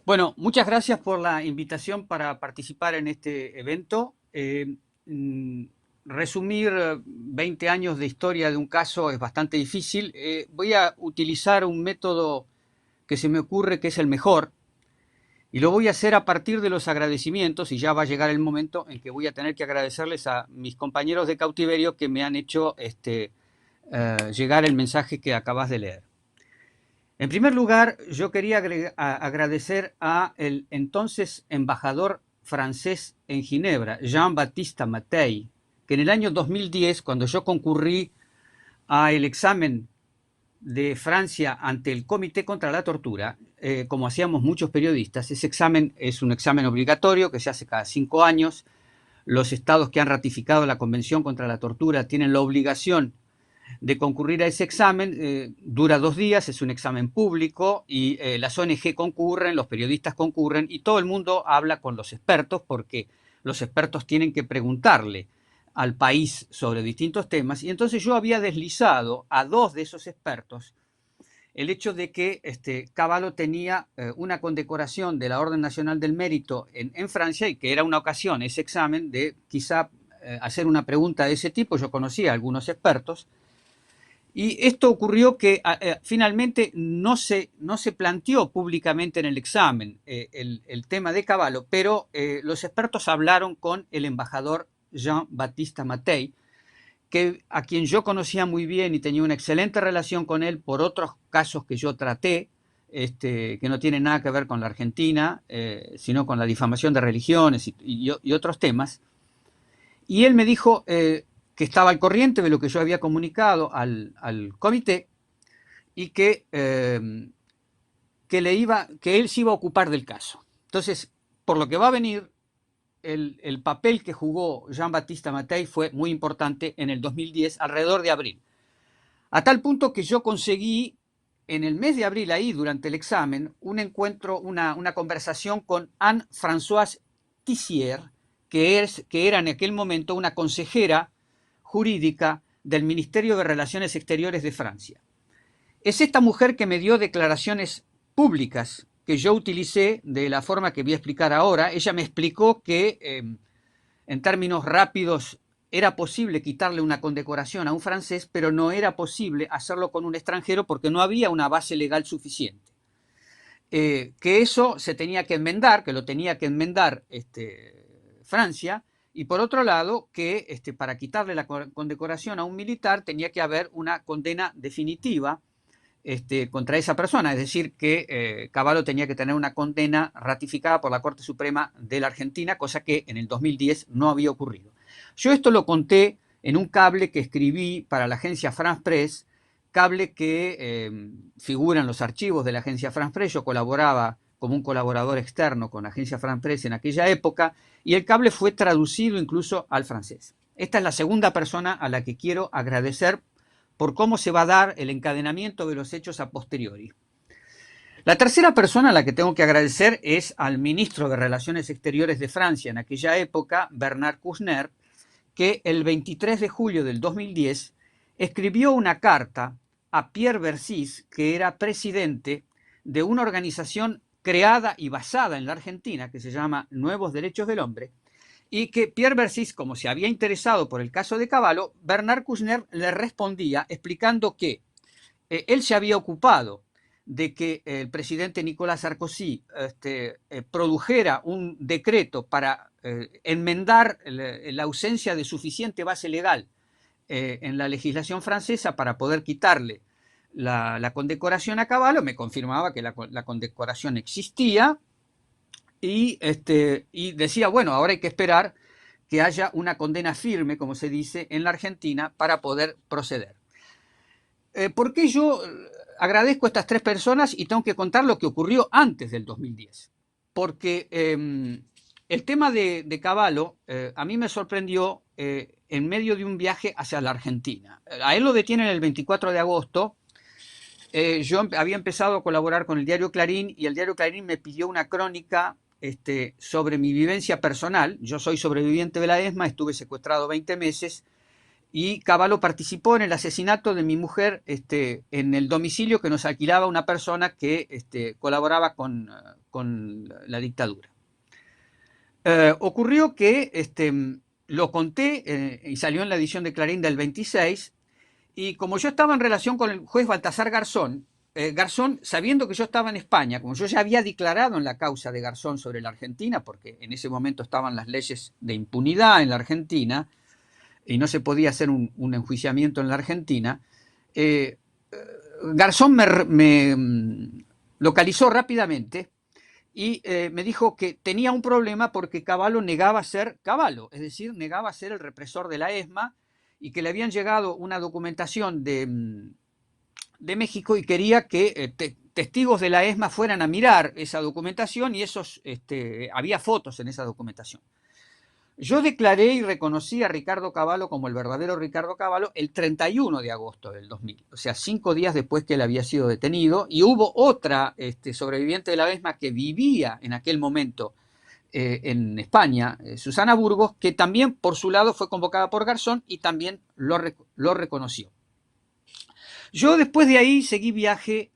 Bueno, muchas gracias por la invitación para participar en este evento. Mm, Resumir 20 años de historia de un caso es bastante difícil. Voy a utilizar un método que se me ocurre que es el mejor y lo voy a hacer a partir de los agradecimientos y ya va a llegar el momento en que voy a tener que agradecerles a mis compañeros de cautiverio que me han hecho llegar el mensaje que acabas de leer. En primer lugar, yo quería agradecer a el entonces embajador francés en Ginebra, Jean-Baptiste Mattei, que en el año 2010, cuando yo concurrí al examen de Francia ante el Comité contra la Tortura, como hacíamos muchos periodistas, ese examen es un examen obligatorio que se hace cada 5 años. Los estados que han ratificado la Convención contra la Tortura tienen la obligación de concurrir a ese examen. Dura 2 días, es un examen público y las ONG concurren, los periodistas concurren y todo el mundo habla con los expertos porque los expertos tienen que preguntarle al país sobre distintos temas. Y entonces yo había deslizado a dos de esos expertos el hecho de que Cavallo tenía una condecoración de la Orden Nacional del Mérito en Francia y que era una ocasión, ese examen, de quizá hacer una pregunta de ese tipo. Yo conocía a algunos expertos y esto ocurrió que finalmente no se planteó públicamente en el examen el tema de Cavallo, pero los expertos hablaron con el embajador Jean-Baptiste Mattei, a quien yo conocía muy bien y tenía una excelente relación con él por otros casos que yo traté, que no tienen nada que ver con la Argentina, sino con la difamación de religiones y otros temas. Y él me dijo que estaba al corriente de lo que yo había comunicado al comité y que él se iba a ocupar del caso. Entonces, por lo que va a venir, el papel que jugó Jean-Baptiste Mattei fue muy importante en el 2010, alrededor de abril. A tal punto que yo conseguí en el mes de abril, ahí durante el examen, un encuentro, una conversación con Anne-Françoise Tissier, que era en aquel momento una consejera jurídica del Ministerio de Relaciones Exteriores de Francia. Es esta mujer que me dio declaraciones públicas que yo utilicé de la forma que voy a explicar ahora. Ella me explicó que en términos rápidos era posible quitarle una condecoración a un francés, pero no era posible hacerlo con un extranjero porque no había una base legal suficiente. Que eso se tenía que enmendar, que lo tenía que enmendar Francia, y por otro lado, que para quitarle la condecoración a un militar tenía que haber una condena definitiva contra esa persona, es decir, que Cavallo tenía que tener una condena ratificada por la Corte Suprema de la Argentina, cosa que en el 2010 no había ocurrido. Yo esto lo conté en un cable que escribí para la agencia France Press, cable que figura en los archivos de la agencia France Press. Yo colaboraba como un colaborador externo con la agencia France Press en aquella época y el cable fue traducido incluso al francés. Esta es la segunda persona a la que quiero agradecer por cómo se va a dar el encadenamiento de los hechos a posteriori. La tercera persona a la que tengo que agradecer es al ministro de Relaciones Exteriores de Francia en aquella época, Bernard Kouchner, que el 23 de julio del 2010 escribió una carta a Pierre Vercís, que era presidente de una organización creada y basada en la Argentina que se llama Nuevos Derechos del Hombre, y que Pierre Vercís, como se había interesado por el caso de Cavallo, Bernard Kouchner le respondía explicando que él se había ocupado de que el presidente Nicolás Sarkozy produjera un decreto para enmendar la ausencia de suficiente base legal en la legislación francesa para poder quitarle la condecoración a Cavallo. Me confirmaba que la condecoración existía y decía, bueno, ahora hay que esperar que haya una condena firme, como se dice, en la Argentina para poder proceder. ¿Por qué yo agradezco a estas tres personas y tengo que contar lo que ocurrió antes del 2010? Porque el tema de Cavallo a mí me sorprendió en medio de un viaje hacia la Argentina. A él lo detienen el 24 de agosto. Yo había empezado a colaborar con el diario Clarín y el diario Clarín me pidió una crónica sobre mi vivencia personal. Yo soy sobreviviente de la ESMA, estuve secuestrado 20 meses y Cavallo participó en el asesinato de mi mujer en el domicilio que nos alquilaba una persona que colaboraba con la dictadura. Ocurrió que lo conté y salió en la edición de Clarín del 26, y como yo estaba en relación con el juez Baltasar Garzón, Garzón, sabiendo que yo estaba en España, como yo ya había declarado en la causa de Garzón sobre la Argentina, porque en ese momento estaban las leyes de impunidad en la Argentina y no se podía hacer un enjuiciamiento en la Argentina, eh, Garzón me localizó rápidamente y me dijo que tenía un problema porque Cavallo negaba ser Cavallo, es decir, negaba ser el represor de la ESMA, y que le habían llegado una documentación de México y quería que testigos de la ESMA fueran a mirar esa documentación, y había fotos en esa documentación. Yo declaré y reconocí a Ricardo Cavallo como el verdadero Ricardo Cavallo el 31 de agosto del 2000, o sea, 5 días después que él había sido detenido, y hubo otra sobreviviente de la ESMA que vivía en aquel momento en España, Susana Burgos, que también por su lado fue convocada por Garzón y también lo reconoció. Yo después de ahí seguí viaje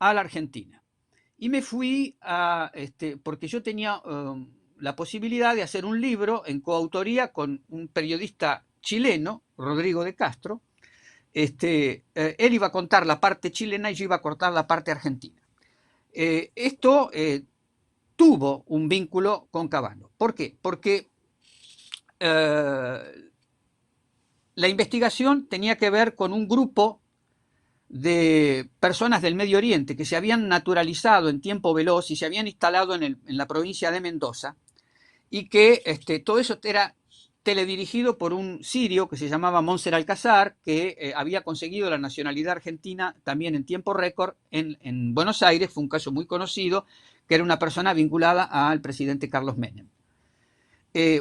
a la Argentina y me fui porque yo tenía la posibilidad de hacer un libro en coautoría con un periodista chileno, Rodrigo de Castro. Él iba a contar la parte chilena y yo iba a contar la parte argentina. Esto tuvo un vínculo con Cavallo. ¿Por qué? Porque la investigación tenía que ver con un grupo de personas del Medio Oriente que se habían naturalizado en tiempo veloz y se habían instalado en la provincia de Mendoza, y que todo eso era teledirigido por un sirio que se llamaba Monser Alcázar, que había conseguido la nacionalidad argentina también en tiempo récord en Buenos Aires. Fue un caso muy conocido, que era una persona vinculada al presidente Carlos Menem.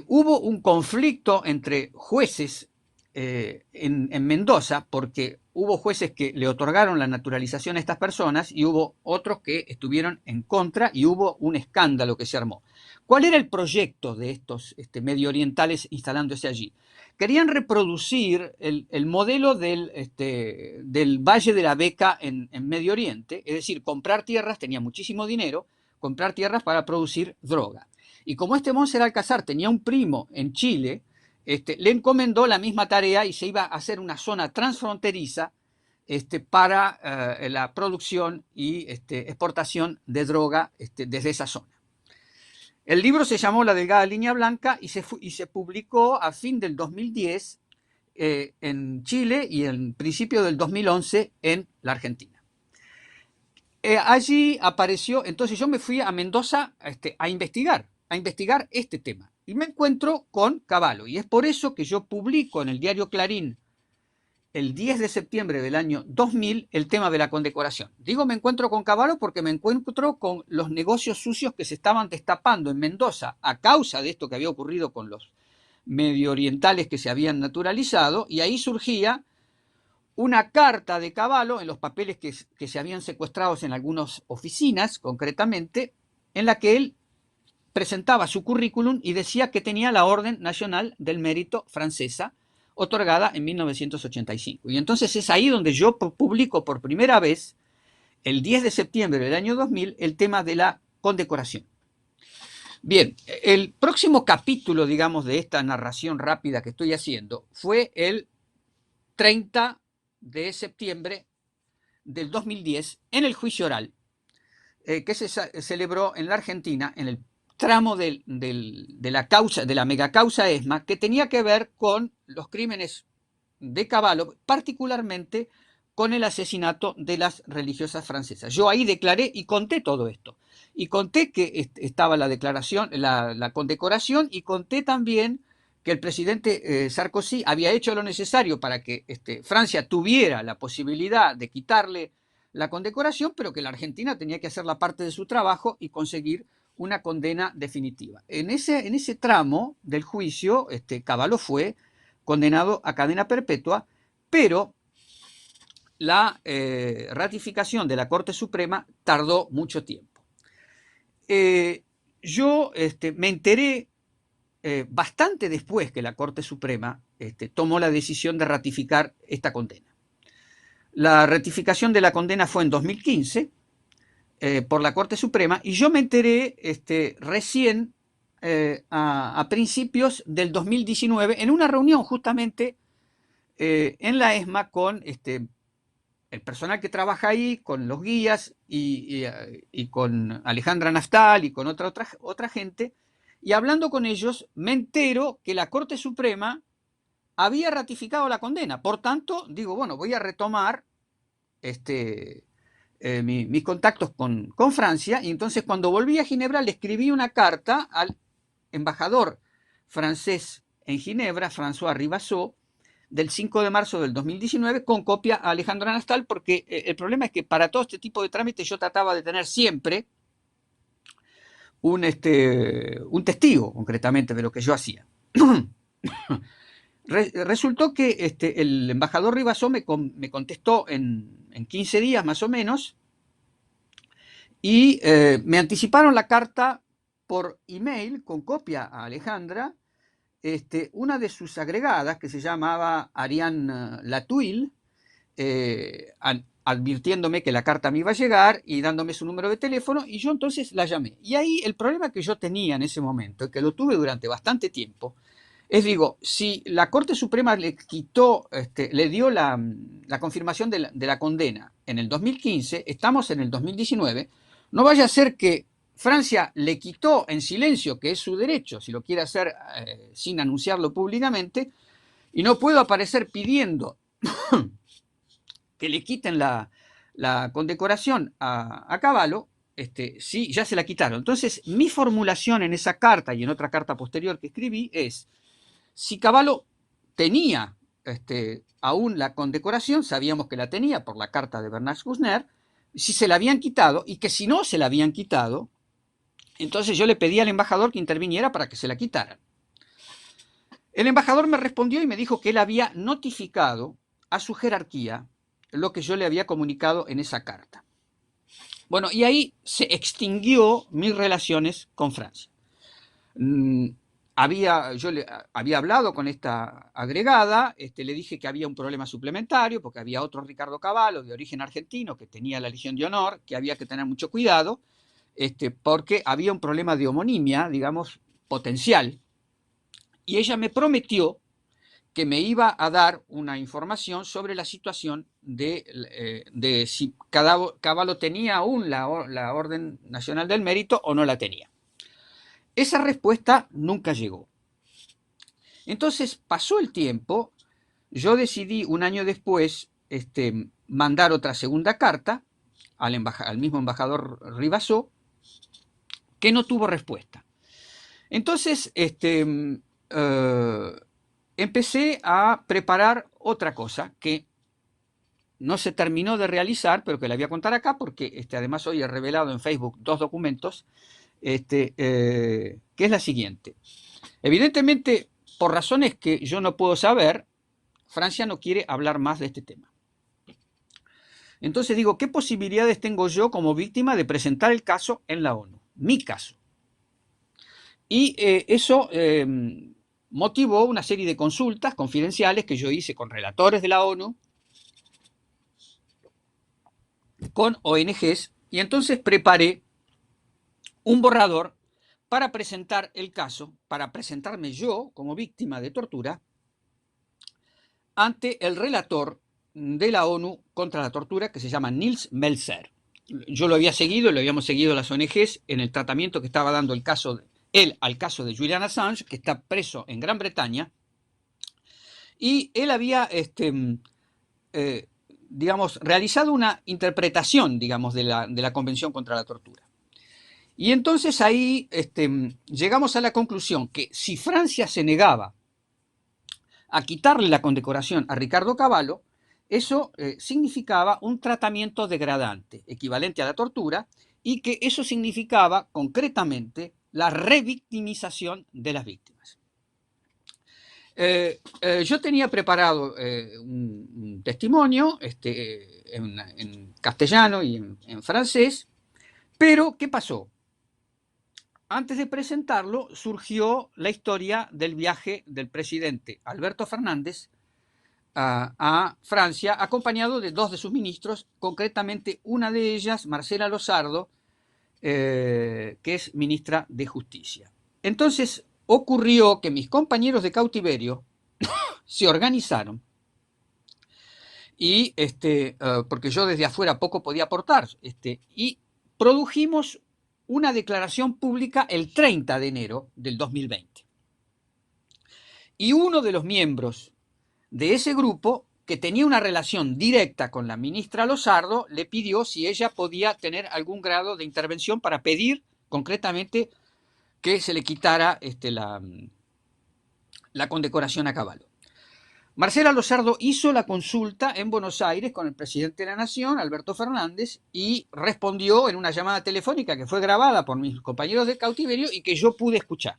Hubo un conflicto entre jueces en Mendoza, porque hubo jueces que le otorgaron la naturalización a estas personas y hubo otros que estuvieron en contra, y hubo un escándalo que se armó. ¿Cuál era el proyecto de estos medio orientales instalándose allí? Querían reproducir el modelo del Valle de la Beca en Medio Oriente, es decir, comprar tierras, tenía muchísimo dinero, comprar tierras para producir droga. Y como Monser Alcázar tenía un primo en Chile, le encomendó la misma tarea y se iba a hacer una zona transfronteriza para la producción y exportación de droga desde esa zona. El libro se llamó La delgada línea blanca y se publicó a fin del 2010 en Chile y en principio del 2011 en la Argentina. Allí apareció, entonces yo me fui a Mendoza a investigar este tema. Y me encuentro con Cavallo. Y es por eso que yo publico en el diario Clarín el 10 de septiembre del año 2000 el tema de la condecoración. Digo me encuentro con Cavallo porque me encuentro con los negocios sucios que se estaban destapando en Mendoza a causa de esto que había ocurrido con los medio orientales que se habían naturalizado, y ahí surgía una carta de Cavallo en los papeles que se habían secuestrado en algunas oficinas, concretamente, en la que él presentaba su currículum y decía que tenía la Orden Nacional del Mérito francesa, otorgada en 1985. Y entonces es ahí donde yo publico por primera vez, el 10 de septiembre del año 2000, el tema de la condecoración. Bien, el próximo capítulo, digamos, de esta narración rápida que estoy haciendo fue el 30 de septiembre del 2010 en el juicio oral que se celebró en la Argentina en el tramo de la megacausa ESMA, que tenía que ver con los crímenes de Cavallo, particularmente con el asesinato de las religiosas francesas. Yo ahí declaré y conté todo esto. Y conté que estaba la declaración, la condecoración, y conté también que el presidente Sarkozy había hecho lo necesario para que Francia tuviera la posibilidad de quitarle la condecoración, pero que la Argentina tenía que hacer la parte de su trabajo y conseguir una condena definitiva. En ese tramo del juicio, Cavallo fue condenado a cadena perpetua, pero la ratificación de la Corte Suprema tardó mucho tiempo. Yo me enteré bastante después que la Corte Suprema tomó la decisión de ratificar esta condena. La ratificación de la condena fue en 2015 por la Corte Suprema y yo me enteré recién a principios del 2019 en una reunión justamente en la ESMA con el personal que trabaja ahí, con los guías y con Alejandra Naftal y con otra gente, y hablando con ellos me entero que la Corte Suprema había ratificado la condena. Por tanto, digo, bueno, voy a retomar mis contactos con Francia, y entonces cuando volví a Ginebra le escribí una carta al embajador francés en Ginebra, François Ribasseau, del 5 de marzo del 2019, con copia a Alejandro Anastal, porque el problema es que para todo este tipo de trámites yo trataba de tener siempre un testigo, concretamente, de lo que yo hacía. Resultó que el embajador Ribasseau me contestó en 15 días más o menos, y me anticiparon la carta por email con copia a Alejandra. Una de sus agregadas, que se llamaba Ariane Latuille, advirtiéndome que la carta me iba a llegar y dándome su número de teléfono, y yo entonces la llamé. Y ahí el problema que yo tenía en ese momento, y que lo tuve durante bastante tiempo, es, digo, si la Corte Suprema le quitó, le dio la confirmación de la condena en el 2015, estamos en el 2019, no vaya a ser que Francia le quitó en silencio, que es su derecho, si lo quiere hacer sin anunciarlo públicamente, y no puedo aparecer pidiendo que le quiten la condecoración a Cavallo, sí, ya se la quitaron. Entonces, mi formulación en esa carta y en otra carta posterior que escribí es: si Cavallo tenía aún la condecoración, sabíamos que la tenía por la carta de Bernard Kouchner, si se la habían quitado, y que si no se la habían quitado, entonces yo le pedí al embajador que interviniera para que se la quitaran. El embajador me respondió y me dijo que él había notificado a su jerarquía lo que yo le había comunicado en esa carta. Bueno, y ahí se extinguió mis relaciones con Francia. Yo había hablado con esta agregada, le dije que había un problema suplementario, porque había otro Ricardo Cavallo, de origen argentino, que tenía la Legión de Honor, que había que tener mucho cuidado, porque había un problema de homonimia, digamos, potencial, y ella me prometió que me iba a dar una información sobre la situación de si Cavallo tenía aún la Orden Nacional del Mérito o no la tenía. Esa respuesta nunca llegó. Entonces pasó el tiempo, yo decidí un año después mandar otra segunda carta al mismo embajador Ribasseau, que no tuvo respuesta. Entonces empecé a preparar otra cosa que no se terminó de realizar, pero que la voy a contar acá porque además hoy he revelado en Facebook 2 documentos, que es la siguiente. Evidentemente, por razones que yo no puedo saber, Francia no quiere hablar más de este tema. Entonces digo, ¿qué posibilidades tengo yo como víctima de presentar el caso en la ONU? Mi caso. Y eso motivó una serie de consultas confidenciales que yo hice con relatores de la ONU, con ONGs, y entonces preparé un borrador para presentar el caso, para presentarme yo como víctima de tortura ante el relator de la ONU contra la tortura, que se llama Nils Melzer. Yo lo había seguido, lo habíamos seguido las ONGs en el tratamiento que estaba dando él al caso de Julian Assange, que está preso en Gran Bretaña, y él había digamos, realizado una interpretación, digamos, de la Convención contra la Tortura. Y entonces ahí llegamos a la conclusión que si Francia se negaba a quitarle la condecoración a Ricardo Cavallo, eso significaba un tratamiento degradante, equivalente a la tortura, y que eso significaba concretamente la revictimización de las víctimas. Yo tenía preparado un testimonio en castellano y en francés, pero ¿qué pasó? antes de presentarlo, surgió la historia del viaje del presidente Alberto Fernández a Francia, acompañado de dos de sus ministros, concretamente una de ellas, Marcela Losardo, que es ministra de Justicia. Entonces ocurrió que mis compañeros de cautiverio se organizaron y porque yo desde afuera poco podía aportar, y produjimos una declaración pública el 30 de enero del 2020. Y uno de los miembros de ese grupo, que tenía una relación directa con la ministra Losardo, le pidió si ella podía tener algún grado de intervención para pedir concretamente que se le quitara la condecoración a Cavallo. Marcela Losardo hizo la consulta en Buenos Aires con el presidente de la Nación, Alberto Fernández, y respondió en una llamada telefónica que fue grabada por mis compañeros de cautiverio y que yo pude escuchar.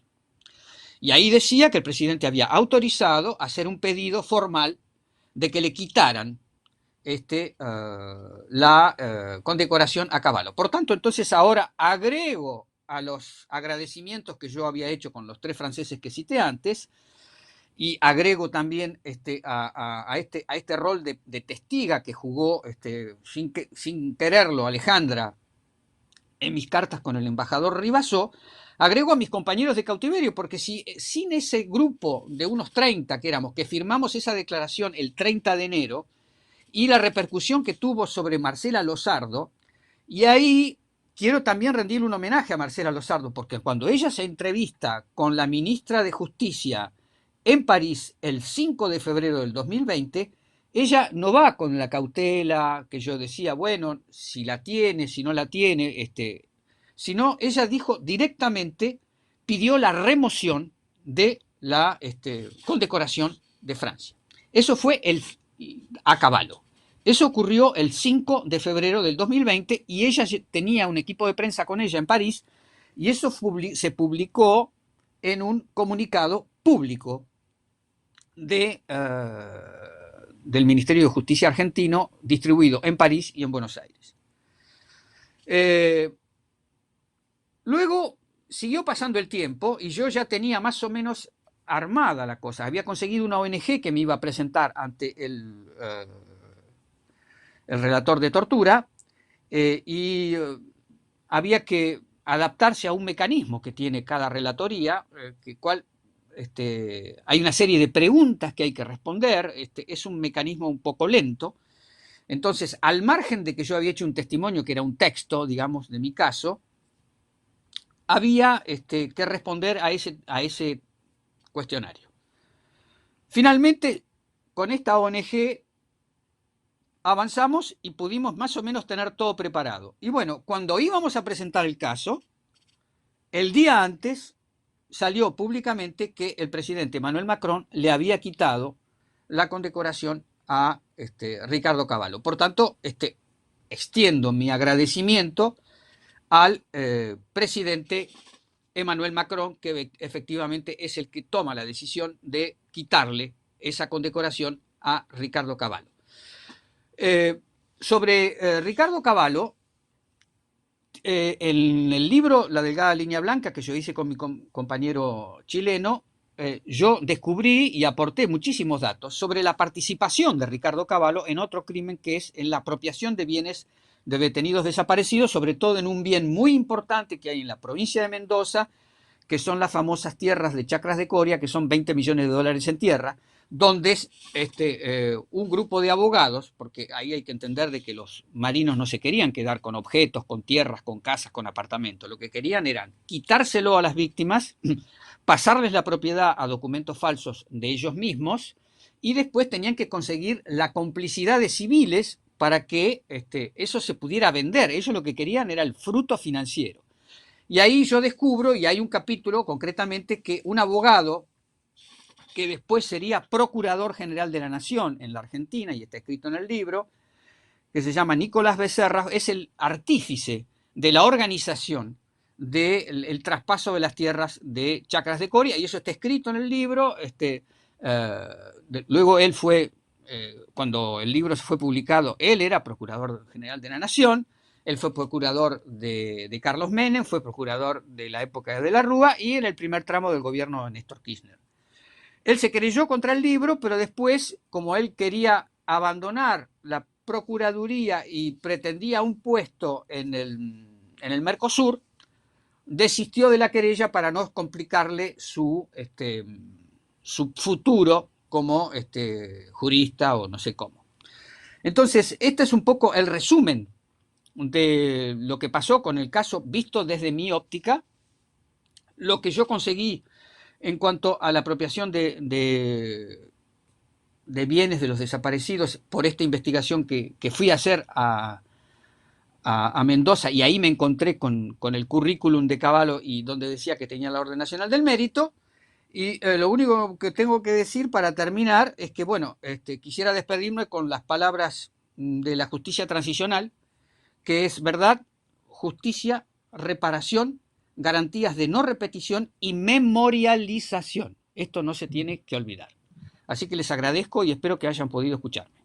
Y ahí decía que el presidente había autorizado hacer un pedido formal de que le quitaran la condecoración a Cavallo. Por tanto, entonces ahora agrego a los agradecimientos que yo había hecho con los tres franceses que cité antes, y agrego también a este rol de testiga que jugó sin quererlo Alejandra en mis cartas con el embajador Ribasó, agrego a mis compañeros de cautiverio, porque si sin ese grupo de unos 30 que éramos, que firmamos esa declaración el 30 de enero, y la repercusión que tuvo sobre Marcela Losardo, y ahí quiero también rendirle un homenaje a Marcela Losardo, porque cuando ella se entrevista con la ministra de Justicia en París el 5 de febrero del 2020, ella no va con la cautela que yo decía, bueno, si la tiene, si no la tiene, sino ella dijo directamente, pidió la remoción de la condecoración de Francia. Eso fue a Cavallo. Eso ocurrió el 5 de febrero del 2020 y ella tenía un equipo de prensa con ella en París y eso se publicó en un comunicado público del Ministerio de Justicia argentino, distribuido en París y en Buenos Aires. Luego siguió pasando el tiempo y yo ya tenía más o menos armada la cosa. Había conseguido una ONG que me iba a presentar ante el relator de tortura y había que adaptarse a un mecanismo que tiene cada relatoría, hay una serie de preguntas que hay que responder, es un mecanismo un poco lento. Entonces, al margen de que yo había hecho un testimonio que era un texto, digamos, de mi caso, había que responder a ese cuestionario. Finalmente, con esta ONG avanzamos y pudimos más o menos tener todo preparado. Y bueno, cuando íbamos a presentar el caso, el día antes salió públicamente que el presidente Emmanuel Macron le había quitado la condecoración a Ricardo Cavallo. Por tanto, extiendo mi agradecimiento al presidente Emmanuel Macron, que efectivamente es el que toma la decisión de quitarle esa condecoración a Ricardo Cavallo. Sobre Ricardo Cavallo, en el libro La delgada línea blanca que yo hice con mi compañero chileno, yo descubrí y aporté muchísimos datos sobre la participación de Ricardo Cavallo en otro crimen, que es en la apropiación de bienes de detenidos desaparecidos, sobre todo en un bien muy importante que hay en la provincia de Mendoza, que son las famosas tierras de Chacras de Coria, que son 20 millones de dólares en tierra, donde un grupo de abogados, porque ahí hay que entender de que los marinos no se querían quedar con objetos, con tierras, con casas, con apartamentos, lo que querían era quitárselo a las víctimas, pasarles la propiedad a documentos falsos de ellos mismos y después tenían que conseguir la complicidad de civiles para que eso se pudiera vender. Ellos lo que querían era el fruto financiero. Y ahí yo descubro, y hay un capítulo concretamente, que un abogado que después sería Procurador General de la Nación en la Argentina, y está escrito en el libro, que se llama Nicolás Becerra, es el artífice de la organización del traspaso de las tierras de Chacras de Coria, y eso está escrito en el libro. Luego él fue, cuando el libro fue publicado, él era Procurador General de la Nación, Él fue procurador de Carlos Menem, fue procurador de la época de la Rúa y en el primer tramo del gobierno de Néstor Kirchner. Él se querelló contra el libro, pero después, como él quería abandonar la procuraduría y pretendía un puesto en el Mercosur, desistió de la querella para no complicarle su futuro como jurista o no sé cómo. Entonces, este es un poco el resumen de lo que pasó con el caso visto desde mi óptica, lo que yo conseguí en cuanto a la apropiación de bienes de los desaparecidos por esta investigación que fui a hacer a Mendoza, y ahí me encontré con el currículum de Cavallo y donde decía que tenía la Orden Nacional del Mérito. Y lo único que tengo que decir para terminar es que, bueno, quisiera despedirme con las palabras de la justicia transicional, que es verdad, justicia, reparación, garantías de no repetición y memorialización. Esto no se tiene que olvidar. Así que les agradezco y espero que hayan podido escucharme.